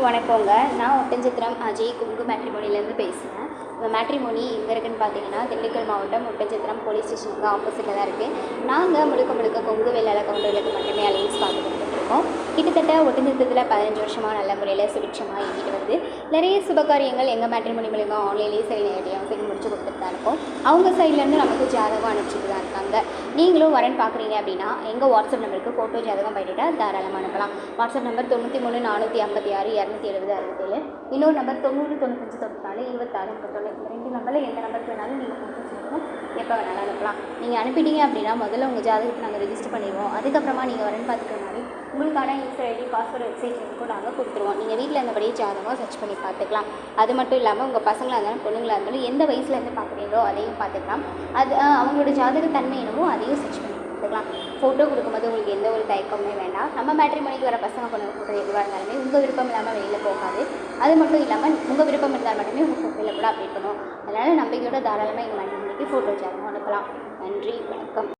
வணக்கங்க. நான் ஒட்டன்சத்திரம் அஜய் கொங்கு மேட்ரிமோனிலேருந்து பேசுகிறேன். இந்த மேட்ரிமோனி எங்கே இருக்குதுன்னு பார்த்தீங்கன்னா, திண்டுக்கல் மாவட்டம் ஒட்டன்சத்திரம் போலீஸ் ஸ்டேஷனுக்கு ஆப்போசிட்டில் தான் இருக்குது. நாங்கள் முழுக்க கொங்கு வேளாள கவுண்டர்களுக்கு மட்டுமே அலைன்ஸ் பார்த்து கொடுத்துட்ருக்கோம். கிட்டத்தட்ட ஒட்டன்சத்திரத்தில் 15 வருஷமாக நல்ல முறையில் சுபிட்சமாக இயங்கிட்டு வருது. நிறைய சுபகாரியங்கள் எங்கள் மேட்ரிமோனி மூலிமா ஆன்லைன்லேயே சரி நேரடியாக சரி முடிச்சு கொடுத்துட்டு தான் இருக்கோம். அவங்க சைட்லேருந்து நமக்கு ஜாதகம் அனுப்பிச்சிட்டு தான் இருக்காங்க. நீங்களும் வரேன்னு பார்க்குறீங்க அப்படின்னா எங்கள் வாட்ஸ்அப் நம்பருக்கு ஃபோட்டோ ஜாதகம் பண்ணிவிட்டால் தாராளமாக அனுப்பலாம். WhatsApp number 93 456 270 67. இன்னொரு நம்பர் 90 95 94 26 32. இந்த 2 நம்பரில் எந்த நம்பருக்கு வேணாலும் நீங்கள் ஃபோட்டோ சொல்லணும், எப்போ வேணாலும் அனுப்பலாம். நீங்கள் அனுப்பிட்டீங்க அப்படின்னா முதல்ல உங்கள் ஜாதகத்தை நாங்கள் ரெஜிஸ்டர் பண்ணிடுவோம். அதுக்கப்புறமா நீங்கள் வரேன்னு பார்த்துக்கிற மாதிரி உங்களுக்கான யூசர் ஐடி பாஸ்வேர்டு வெப்சைட் லிங்க்கும் நாங்கள் கொடுத்துருவோம். நீங்கள் வீட்டில் இருந்தபடியே ஜாதகம் சர்ச் பண்ணி பார்த்துக்கலாம். அது மட்டும் இல்லாமல் உங்கள் பசங்களாக இருந்தாலும் பொண்ணுங்களாக இருந்தாலும் எந்த வயசுலேருந்து பார்க்குறீங்களோ அதையும் பார்த்துக்கலாம். அது அவங்களோட ஜாதக தன்மை என்னவோ அதையும் சர்ச் பண்ணி பார்த்துக்கலாம். ஃபோட்டோ கொடுக்கும்போது உங்களுக்கு எந்த ஒரு தயக்கமே வேண்டாம். நம்ம மேட்ரிமோனிக்கு வர பசங்க பொண்ணு ஃபோட்டோ எதுவாக இருந்தாலுமே உங்கள் விருப்பம் இல்லாமல் வெளியில் போகாது. அது மட்டும் இல்லாமல் உங்கள் விருப்பம் இருந்தால் மட்டுமே உங்கள் ஃபோட்டோவில் கூட அப்டேட் பண்ணுவோம். அதனால் நம்பிக்கையோட தாராளமாக எங்கள் மேட்ரிமோனிக்கு ஃபோட்டோ ஜாதகம் அனுப்பலாம். நன்றி, வணக்கம்.